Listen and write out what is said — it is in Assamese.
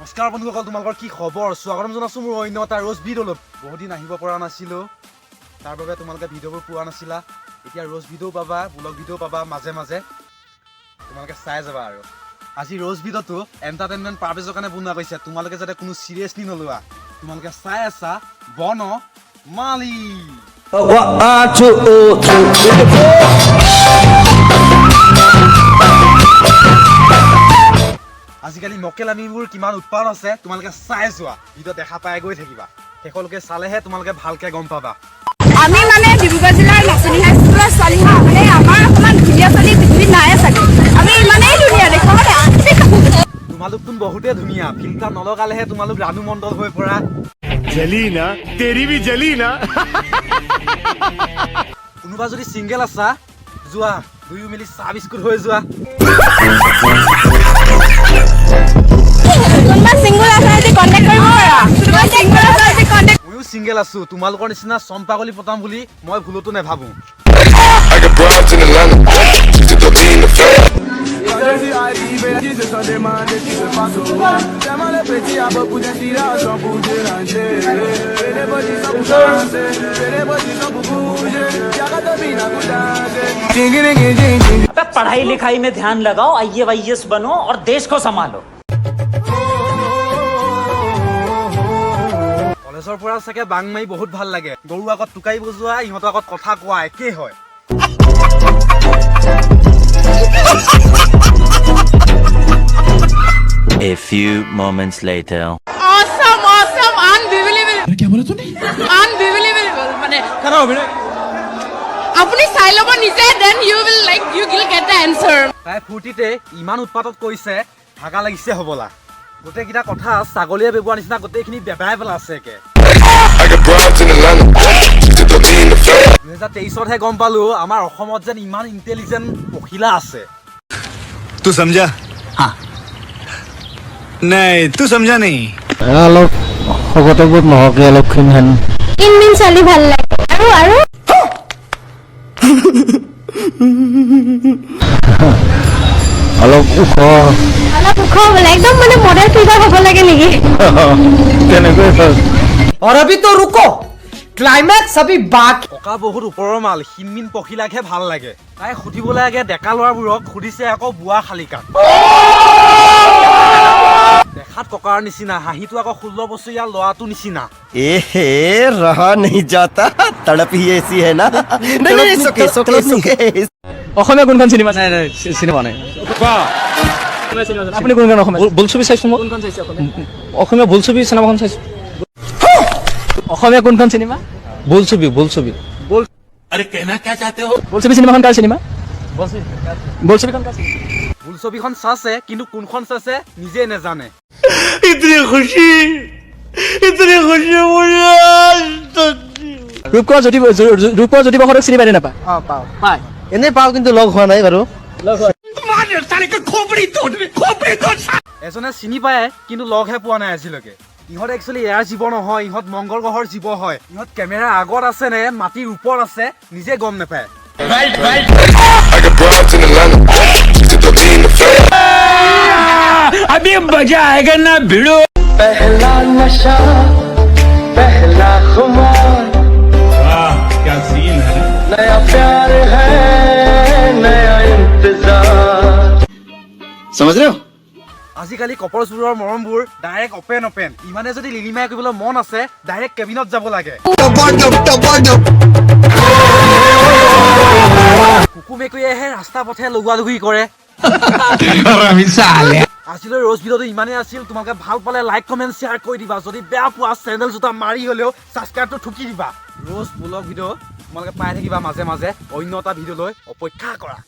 নমস্কাৰ বন্ধুসকল, তোমালোকৰ কি খবৰ? স্বাগতম জনাইছো মোৰ অন্য এটা ৰোজ ভিডিঅ'লৈ। বহুত দিন আহিব পৰা নাছিলো, তাৰ বাবে তোমালোকে ভিডিঅ'বোৰ পোৱা নাছিলা। এতিয়া ৰোজ ভিডিঅ' পাবা, ব্লগ ভিডিঅ' পাবা, মাজে মাজে তোমালোকে চাই যাবা। আৰু আজি ৰোজ ভিডিঅ'টো এণ্টাৰটেইনমেণ্ট পাৰপেজৰ কাৰণে বনোৱা গৈছে, তোমালোকে যাতে কোনো চিৰিয়াছলি নলোৱা। তোমালোকে চাই আছা বন মালি। আজিকালি মকেল আমিবোৰ কিমান উৎপাদ আছে তোমালোকে চাই যোৱা, ভিডিঅ' দেখা পাই গৈ থাকিবা। শেষলৈকে চালেহে তোমালোকে ভালকে গম পাবা। আমি মানে ডিব্ৰুগড় জিলাৰ নাচনী হাই স্কুলৰ ছোৱালী হা, মানে আমাৰ অকণমান ধুনীয়া ছোৱালী পৃথিৱীত নাই চাগে। আমি ইমানেই ধুনীয়া দেখো মানে তোমালোকচোন বহুতে ধুনীয়া, ফিল্টাৰ নলগালেহে তোমালোক ৰাণু মণ্ডল হৈ পৰা। জলি না তেৰি ভি জলি না। কোনোবা যদি চিংগেল আছা যোৱা, দুয়ো মিলি চাহ বিস্কুট হৈ যোৱা। কোনোবা চিংগল আছে যদি কণ্টেক্ট কৰিব পাৰা। কোনোবা চিংগল আছে যদি কণ্টেক্ট। ময়ো চিংগেল আছো, তোমালোকৰ নিচিনা চম্পাকলি পতাম বুলি মই ভুলতো নাভাবো। पढ़ाई लिखाई में ध्यान लगाओ, IAS बनो और देश को संभालो। কলেজৰ পৰা চাগে বাং মাৰি বহুত ভাল লাগে। গৰু আগত টুকাই বজোৱা, ইহঁতৰ আগত কথা কোৱা একেই হয়। A few moments later. Awesome, awesome, unbelievable. क्या बोला तूने? Unbelievable, মানে খারাপ হবে না। আপুনি চাই ল'ব নিজে, then you will get the answer. তাই ফূৰ্তিতে ইমান উৎপাতত কৰিছে, ভাগা লাগিছে হ'বলা। গোটেইকেইটা কথা ছাগলীয়ে বেবোৱাৰ নিচিনা গোটেইখিনি বেবাই পেলাইছে একে। 2023হে গম পালো আমাৰ অসমত যেন ইমান ইণ্টেলিজেণ্ট পখিলা আছে। तू समझा? हाँ नहीं तू समझा नहीं। অলপ শকতে বহুত নহকে অলপ ক্ষীণ হেন ইনমিন চালি ভাল লাগে আৰু অলপ ওখ বোলে একদম মানে মডেল ফিগাৰ হ'ব লাগে নেকি? তেনেকৈ और अभी तो रुको, क्लाइमैक्स अभी बाकी। ককা বহুত ওপৰৰ মাল, হিনমিন পখিলাকহে ভাল লাগে। তাই সুধিবলৈ লাগে ডেকা ল'ৰাবোৰক, সুধিছে আকৌ বুঢ়া শালিকাক। দেখাত ককাৰ নিচিনা, হাঁহিটো আকৌ 16 বছৰীয়া ল'ৰাটো নিচিনা। रहा नहीं जाता, तड़प ही ऐसी है ना। नहीं सोके অসমীয়া কোনখন চিনেমা চাই চিনেমা নাই আপুনি কোনখন অসমীয়া বোলছবি চাইছো মই কোনখন চাইছে অসমীয়া বোলছবি চিনেমাখন চাইছো অসমীয়া কোনখন চিনেমা বোলছবি अरे कहना क्या चाहते हो? বোলছবি চিনেমাখন কাৰ চিনেমা বোলছবিখন কাৰ চিনেমা বোলছবিখন চাইছে, কিন্তু কোনখন চাইছে নিজে নেজানে। इतनी खुशी मुझे आज तक। ৰূপকোঁৱৰ জ্যোতিপ্ৰসাদক চিনি পাই নে নাপায় পায় এনেই পাওঁ কিন্তু লগ হোৱা নাই বাৰু। এজনে চিনি পায় কিন্তু লগহে পোৱা নাই আজিলৈকে। ইহঁত একচুৱেলি এয়াৰ জীৱ নহয়, ইহঁত মংগল গ্ৰহৰ জীৱ হয়। ইহঁত কেমেৰাৰ আগত আছে নে মাটিৰ ওপৰত আছে নিজে গম নাপায়। अभी मजा आएगा ना भिड़ो। पहला नशा पहला खुमार, क्या सीन है। नया प्यार है नया इंतजार। समझ रहे हो? আজিকালি কপলছবোৰৰ মৰমবোৰ ডাইৰেক্ট অপেন। ইমানে যদি লিলিমাই কৰিবলৈ মন আছে ডাইৰেক্ট কেবিনত যাব লাগে। কুকু মেকুৰীয়েহে ৰাস্তা পথে লগোৱা লগি কৰে। আজিলৈ ৰোজ ভিডিঅ'টো ইমানেই আছিল। তোমালোকে ভাল পালে লাইক কমেণ্ট শ্বেয়াৰ কৰি দিবা। যদি বেয়া পোৱা চেনেল জোতা মাৰি হ'লেও ছাবস্ক্ৰাইবটো ঠুকি দিবা। ৰোজ ব্লগ ভিডিঅ' তোমালোকে পাই থাকিবা মাজে মাজে। অন্য এটা ভিডিঅ'লৈ অপেক্ষা কৰা।